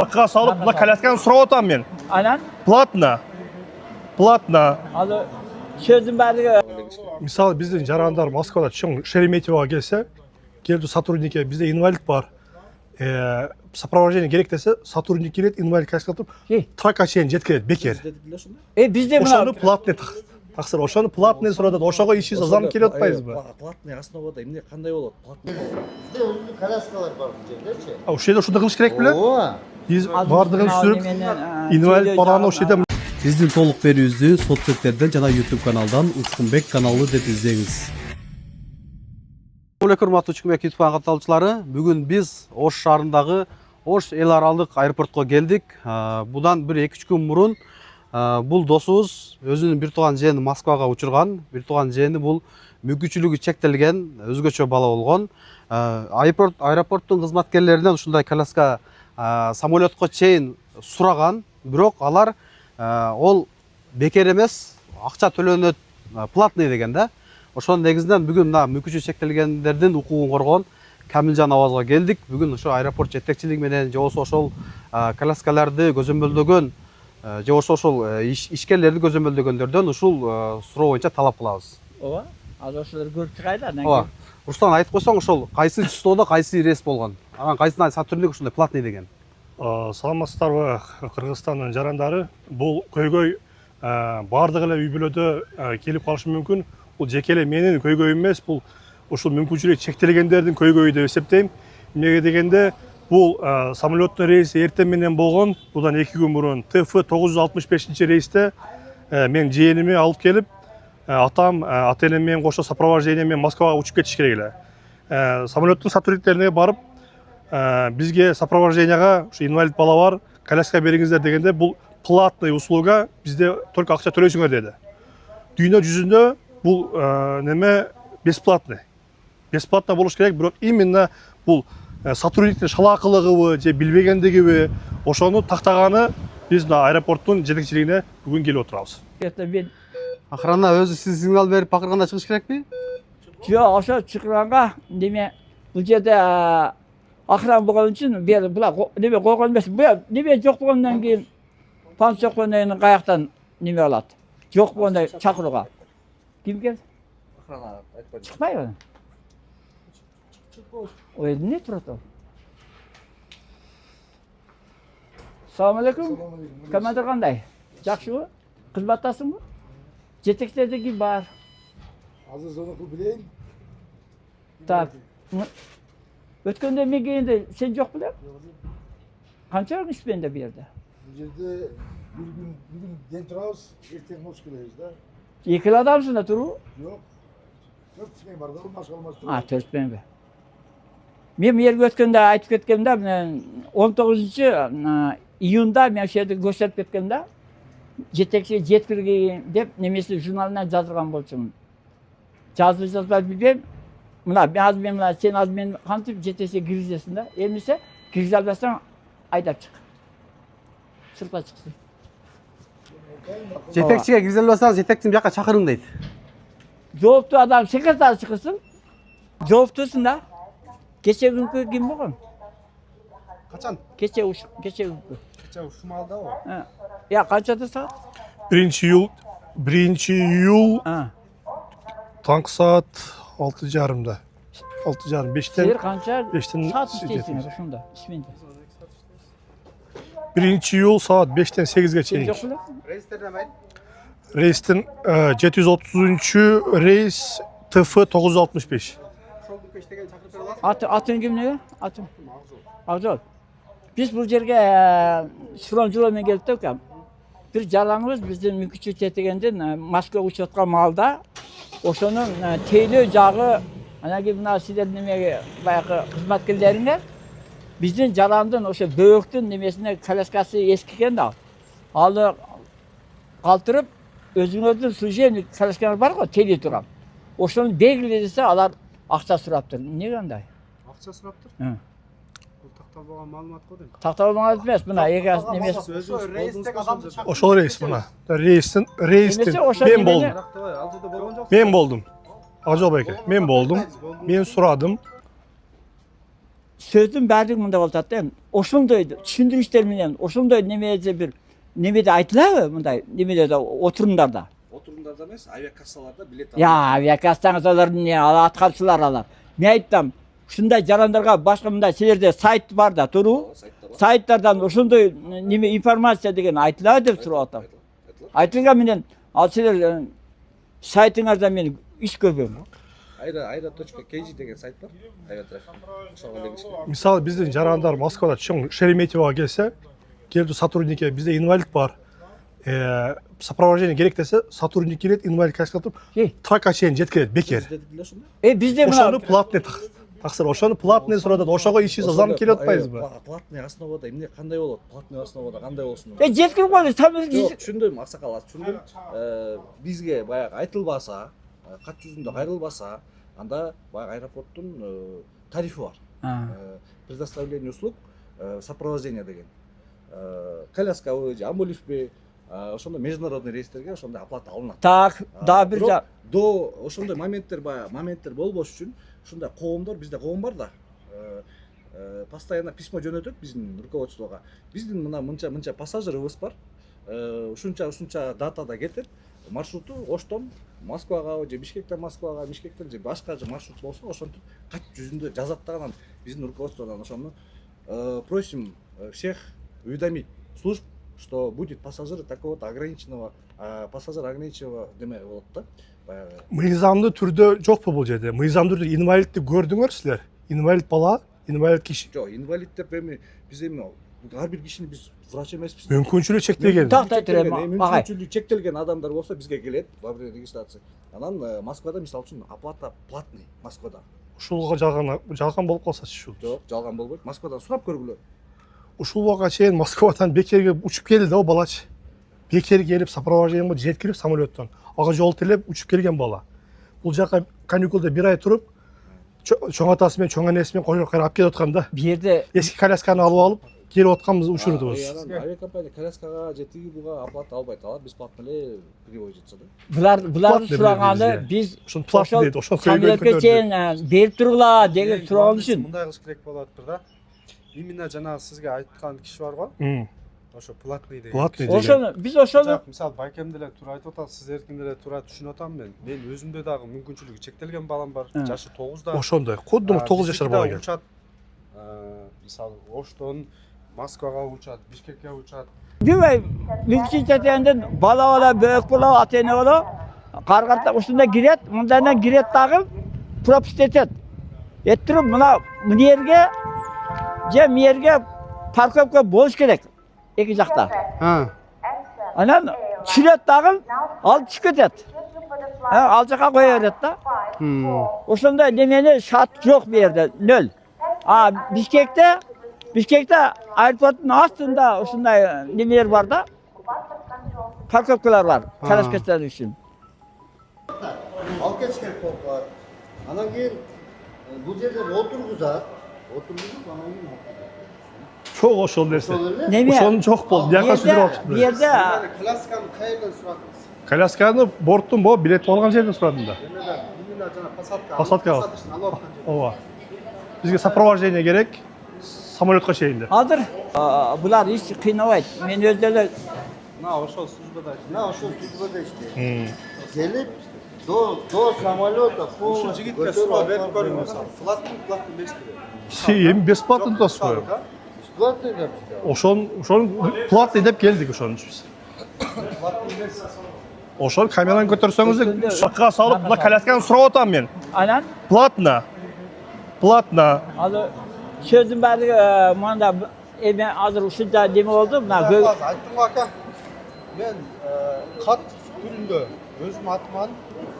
Arka salıp buna kalaskan sıra otam ben. Aynen. Platna. Platna. Alı sözün bari. Misal bizden jarandar Moskvada çıkın Шереметьево'ya gelse, geldi сотрудники, bizde invalid var. Сопровождение gerek dese сотрудник gelip invalid kaskı atıp traka çeyin жеткерет bekер. Bizde Ошаны платный тақсыр. Ошаны платный сурады. Ошаға ишиз азам келет атпайсызбы? Платный основада эмне кандай болот? Платный. Bizde özlü kalaskalar var bu жердечи. Ошол жерде ушундай кылыш керек беле? Ооба. Биз бардыгын сүрүп, инвалид баланы ошол жерде Биздин толук берүүбүздү соцсеттерден жана YouTube каналдан Учкунбек каналы деп издеңиз. Assalamu урматтуу Учкунбек YouTube каналы катталуучулары. Бүгүн биз Ош шаарындагы Ош эл аралык аэропортко келдик. Будан 1-2 күн мурун бул досубуз өзүнүн бир тууган жээни Москвага учурган. Бир тууган жээни бул мүмкүнчүлүгү чектелген өзгөчө бала болгон. Аэропорттун кызматкерлеринен ушундай коляска самолетко чейин сураган, бирок алар ол бекер эмес, акча төлөнөт, платный деген да. Ошонун негизинен бүгүн мына мүмкүнчүлүгү чектелгендердин укугун коргон Камилжан Авазга келдик. Бүгүн ошо аэропорт жетекчилиги менен же болбосо ошол коляскаларды көзөмөлдөгөн же болбосо ошол ишкерлерди көзөмөлдөгөндөрдөн ушул суроо боюнча талап кылабыз. Ооба. Азыр ошолор көрүп чыгайлы. Ооба. Руслан айтып койсоң, ошол кайсы числоодо кайсы рейс болгон? Анан кайсына сотрудник ушундай платный деген? Саламатсыздарбы, Кыргызстандын жарандары. Бул көйгөй бардык эле үй бүлөдө келип калышы мүмкүн. Бул жеке эле менин көйгөйүм эмес, бул ушул мүмкүнчүлүгү чектелгендердин көйгөйү деп эсептейм. Эмнеге дегенде, бул самолеттун рейси эртең менен болгон. Будан 2 күн мурун ТФ-965 рейсте мен жээними алып келип, атам, ата-энем менен кошо сопровождение менен Москвага учуп кетиш керек эле. Самолеттун сотрудниктерине барып, бизге сопровождениега ушу инвалид бала бар, коляска бериңиздер дегенде, бул платный услуга, бизде только акча төлөйсүңөр деди. Дүйнө жүзүндө бул неме бесплатный. Бесплатно болуш керек, бирок именно бул сотрудниктин шалаакылыгыбы же билбегендигиби, ошону тактаганы биз мына аэропорттун жетекчилигине бүгүн келип отурабыз. Охрана өзү сиз сигнал берип бакырганда чыгыш керекпи? Жок, ошо чыкканга неме бул жерде охрана болгон үчүн була неме койгон эмес. Неме жок болгондон кийин панс жок болгондон кийин каяктан неме алат? Жок болгондо чакырууга. Ким келди? Охрана айтпайт. Чыкпайбы? Ой, эмне турат ал? Салам алейкум. Командир кандай? Жакшыбы? Кызматтасыңбы? Жетектерде ким бар? Азыр сонуку билейин. Так. Өткөндө мен келгенде сен жок белең? Канча күн иштебенде бу жерде? Бул жерде бүгүн ден турабыз, эртең мош келебиз да. Эки адамсың да туруу? Жок. 4 смен бар да, машка алмаш. 4 сменби. Мен бу жерге өткөндө айтып кеткем да, 19-июнда мен ошол жерде көрсөтүп кеткем да. Жетекчи жеткирген деп немеси журналына жазылган болчумун. Жазбай билбейм. Мына мен мына сен азыр мени кантип жетеше киргизесиң да. Эмесе киргизе албасаң айдап чык. Сыртка чыксын. Жетекчиге киргизе албасаңыз, жетекчини бияка чакырың дейт. Жооптуу адам секретарь чыкырсын. Жооптусун да. Кече күнкү ким болгон? Качан? Кече күнкү. Кече ушмалдабы? Я канчада саат? 1-июл таңкы саат 6:30-да. 6:30, 5-тен. Силер канча 5-тен саат иштейсиңер ушунда, исменде? 1-июл саат 5-тен 8-ге чейин. Жок белең? Рейстер немейт? Рейстин 730 рейс ТФ-965. Атын кимне? Атын. Акжол. Биз бул жерге шурон жоломен келип экен. Бир жалаңыбыз биздин мүмкүнчүлүк жетегенден Москвага учуп аткан маалда ошонун тейлөө жагы анан мына силердин немеге баягы кызматкерлериңер биздин жаландын ошо бөөктүн немесине коляскасы эски экен да. Аны калтырып өзүңөрдүн служебный коляскаңар бар го, тейлей турган. Ошону белгиле десе алар акча сураптыр. Эмне кандай? Акча сураптыр? Бул такталбаган маалымат го дейм. Такталбаган эмес, мына эгер немес. Ошол рейс мына. Рейстин мен болдум. Мен болдум. Ажол байке, мен болдум. Мен сурадым. сөздүн баардыгы мындай болуп атат да. Ошондой түшүндүрүштөр менен, ошондой немеде бир немеде айтылабы мындай немелерде отурумдарда. Отурумдарда эмес, авиакассаларда билет Авиакассаңыз алардын аткарчылар алар. Мен айттым, ушундай жарандарга башка мындай силерде сайт бар да, туурабы? сайтта бар. Сайттардан ошондой неме информация деген айтылабы деп сурап атам. Айтылган менен ал силер сайтыңарда мен иш көрбөйм. Aira.kg деген сайт бар. Авиатрафик. Ошого элегиш керек. Мисалы биздин жарандар Москвада чоң Шереметьевого келсе, келип сотрудникке бизде инвалид бар. Сопровождение керек десе, сотрудник келет, инвалид коляскада туруп, тракка чейин жеткирет бекер. Издедик ошондо. Бизде Ошону мына платный таксыр, ошону платный сурап атат. Ошого ишибиз зам келип атпайбызбы? Платный основада эмне кандай болот? Платный основада кандай болсун? жеткирип коюңуз, Жок, түшүндүм, аксакал, түшүндүм. Бизге баягы айтылбаса, кат жүзүндө кайрылбаса, анда баягы аэропорттун тарифи бар. Предоставление услуг, сопровождение деген. Коляскабы же амбулифпи, ошондо международный рейстерге ошондой оплата алынат. Так, да бир До ошондой моменттер болбош үчүн ушундай коомдор, бизде коом бар да. Постоянно письмо жөнөтөт биздин руководствого. Биздин мынча пассажирыбыз бар. Ушунча датада кетет. Маршруту Оштон Москвага же Бишкектен Москвага, Бишкектен же башка же маршрут болсо ошентип кат жүзүндө жазат даган биздин руководстводон ошону просим всех уведомить служб, что будет пассажир такого-то ограниченного деме болот да. Баягы Мыйзамдуу түрдө жокпу бул жерде? Мыйзамдуу түрдө инвалидти көрдүңөр силер? Инвалид бала, инвалид киши. жок, инвалид деп биз ар бир кишини биз врач эмеспиз. Мүмкүнчүлүгү чектелген. Мүмкүнчүлүгү чектелген адамдар болсо бизге келет во время регистрации. Анан Москвада мисалы үчүн оплата платный Москвада. Ушулга жалган болуп калсачы ушул. Жок, жалган болбойт. Москвадан сурап көргүлө. Ушул убакка чейин Москвадан бекерге учуп келди да балачы. Бекер келип сопровождениеге жеткирип самолеттон. Ага жол тилеп учуп келген бала. Бул жака каникулда бир ай туруп, чоң атасы менен чоң энеси менен кошо кайра алып келип атканда, бир жерде эски колясканы алып алып келип атканбыз учурубуз. Авиакомпания коляскага же тиги буга оплата албайт. Алар бесплатно эле привозить етсе да. булар сураганы биз Ошон платный дейт, ошон самолетке чейин берип тургула деген сураган үчүн. Мындай кылыш керек болуп атыптыр да. Именно жанагы сизге айткан киши бар го. Ошо платный деген. Платный деген. Ошону биз ошону Мисалы байкем деле туура айтып атат, сиздердикин деле туура түшүнүп атам мен. Мен өзүмдө дагы мүмкүнчүлүгү чектелген балам бар. Жашы 9да. Ошондой. Кудум 9 жашар бала экен. Учат. Мисалы Оштон Москвага учат, Бишкекке учат. Дебей, мектептен бала бөк бала, ата-эне бала каргарта ушунда кирет, мындан кирет дагы пропуск этет. Эттирип мына жерге же мерге парковка болуш керек. Эки жакта. Анан чүрөт дагы алып чыгып кетет. Ал жака кое берет да. Ошондой немени шарт жок бу жерде, нөл. Бишкекте аэропорттун астында ушундай немелер бар да. Парковкалар бар, коляскачылар үчүн. Алып кетиш керек болуп калат. Анан кийин бул жерде отургузат. Анан кийин Çok ошол нерсе. Неме? Ошонун жок болду. Бияка сүзүп Бу алыптыр. жерде Колясканы кайерден сурадыңыз? Колясканы борттун билет алган жерден сурадым да. Именно жана посадка. Посадка. Ооба. Бизге сопровождение керек. Самолетка чейин. азыр булар эч кыйнабайт. Мен өздөрү Мына ошол службада иштейт. Келип до самолета ушул жигитке суроо берип көрүңүз. Платный эмес беле. Эми бесплатно да сурайбы. бесплатный деп. Ошон платный деп келдик ошон биз. Ошол камераны көтөрсөңүз шакка салып мына колясканы сурап атам мен. анан Платно. азыр сөздүн баардыгы мында эме азыр ушунча неме болду. Мына Айттым ака. Мен кат түрүндө өзүм атыман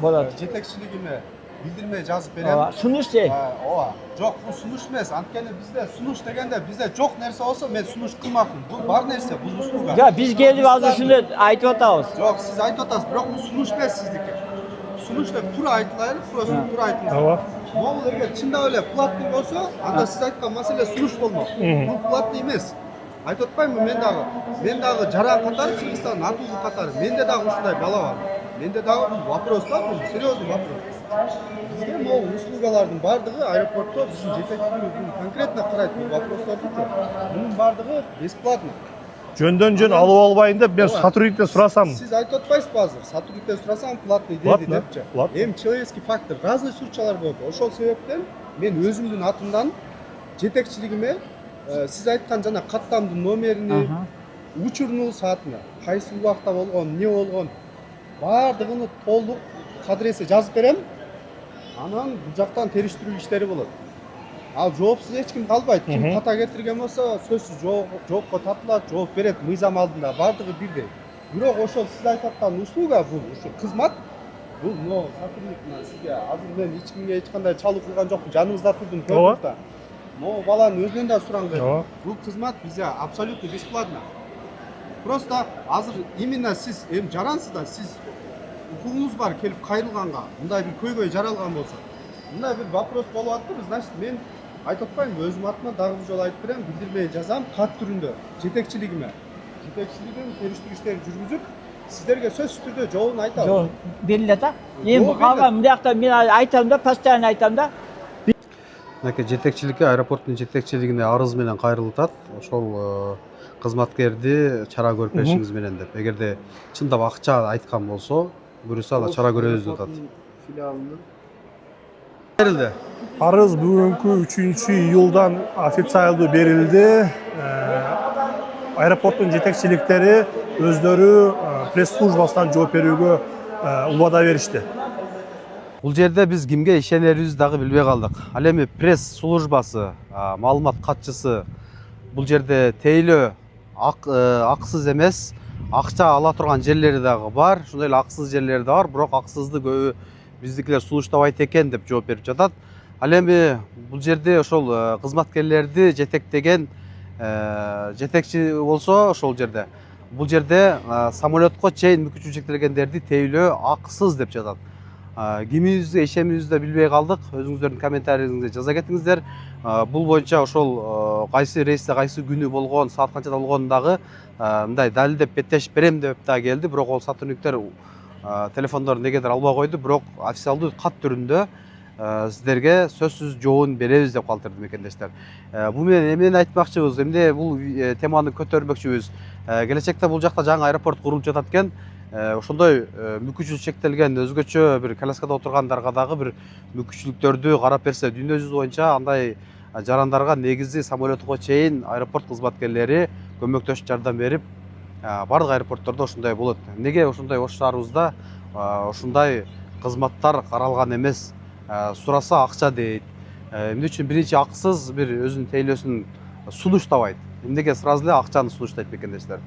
болот. жетекчилигиме билдирме жазып берем. Сунуш же. Ооба. Жок, бул сунуш эмес. Анткени бизде сунуш дегенде бизде жок нерсе болсо мен сунуш кылмакмын. Бул бар нерсе, бул услуга. Жок, биз келип азыр ушуну айтып атабыз. Жок, сиз айтып атасыз, бирок бул сунуш эмес сиздики. Сунуш деп туура айтылайын, просто туура айтыңыз. Ооба. Могул эгер чындап эле платный болсо, анда сиз айткан маселе сунуш болмок. Бул платный эмес. Айтып атпаймынбы, мен дагы жаран катары, Кыргызстандын атуу катары, менде дагы ушундай бала бар. Менде дагы вопрос да, бул серьезный вопрос. Бизге могу услугалардын бардыгы аэропортто биздин жетекчилигибиз конкретно карайт бул вопросторду. Мунун бардыгы бесплатно. Жөндөн жөн алып албайын деп мен сотрудниктен сурасам. Сиз айтып атпайсызбы азыр? Сотрудниктен сурасам платный деди Платно, депчи. платно. Эми человеческий фактор, разный случайлар болот. Ошол себептен мен өзүмдүн атымдан жетекчилигиме сиз айткан жана каттамдын номеrini, учурну саатына, кайсы убакта болгон, эмне болгон баардыгын толук адресе жазып берем. Анан бул жактан териштирүү иштери болот. Ал жоопсуз эч ким калбайт. Ким ката кетирген болсо сөзсүз жоопко тартылат, жооп берет мыйзам алдында, баардыгы бирдей. Бирок ошол сиз айтып аткан услуга бул, ушу кызмат бул сотрудник менен сизге азыр мен эч кимге эч кандай чалуу кылган жокмун, жаныңызда турдум, көрдүңүз да. Могу баланын өзүнөн да сураңыз. Бул кызмат бизде абсолютно бесплатно. Просто азыр именно сиз эми жарансыз да, сиз укугуңуз бар келип кайрылганга, мындай бир көйгөй жаралган болсо, мындай бир вопрос болуп атпыр, значит мен айтып атпайм, өзүм атыма дагы бир жолу айтып берем, билдирмей жазам кат түрүндө жетекчилигиме. Жетекчилигим териштирүү иштерин жүргүзүп, сиздерге сөзсүз түрдө жообун айтабыз. Жол берилет да. Эми калган мындакта мен айтам да, постоянно айтам да. Мынакей жетекчиликке, аэропорттун жетекчилигине арыз менен кайрылып атат. Ошол кызматкерди чара көрүп беришиңиз менен деп. Эгерде чындап акча айткан болсо, буюрса ала чара көрөбүз деп атат. Берилди. Арыз бүгүнкү 3-июлдан официалдуу берилди. Аэропорттун жетекчиликтери өздөрү пресс службасынан жооп берүүгө убада беришти. Бул жерде биз кимге ишенерибизди дагы билбей калдык. Ал эми пресс службасы, маалымат катчысы бул жерде тейлөө аксыз эмес, акча ала турган жерлери дагы бар, ошондой эле аксыз жерлери да бар, бирок аксызды көбү биздикилер сунуштабайт экен деп жооп берип жатат. Ал эми бул жерде ошол кызматкерлерди жетектеген жетекчи болсо ошол жерде бул жерде самолетко чейин мүкүнчүлүгү чектелгендерди тейлөө аксыз деп жатат. Кимибизди ишенибизди билбей калдык. Өзүңүздөрдүн комментарийиңизди жаза кетиңиздер. Бул боюнча ошол кайсы рейсте кайсы күнү болгон, саат канчада болгонун дагы мындай далилдеп беттешип берем деп да келди. Бирок ол сотрудниктер телефондорун негедир албай койду. Бирок официалдуу кат түрүндө сиздерге сөзсүз жообун беребиз деп калтырды мекендештер. Бул менен эмнени айтмакчыбыз? Эмне бул теманы көтөрмөкчүбүз? Келечекте бул жакта жаңы аэропорт курулуп жатат экен. Ошондой мүкүнчүлүгү чектелген өзгөчө бир коляскада отургандарга дагы бир мүкүнчүлүктөрдү карап берсе, дүйнө жүзү боюнча андай жарандарга негизи самолетко чейин аэропорт кызматкерлери көмөктөшүп жардам берип, бардык аэропорттордо ошондой болот. Эмнеге ошондой ош шаарыбызда ушундай кызматтар каралган эмес? Сураса акча дейт. Эмне үчүн биринчи аксыз бир өзүнүн тейлөөсүн сунуштабайт? Эмнеге сразу эле акчаны сунуштайт мекендештер?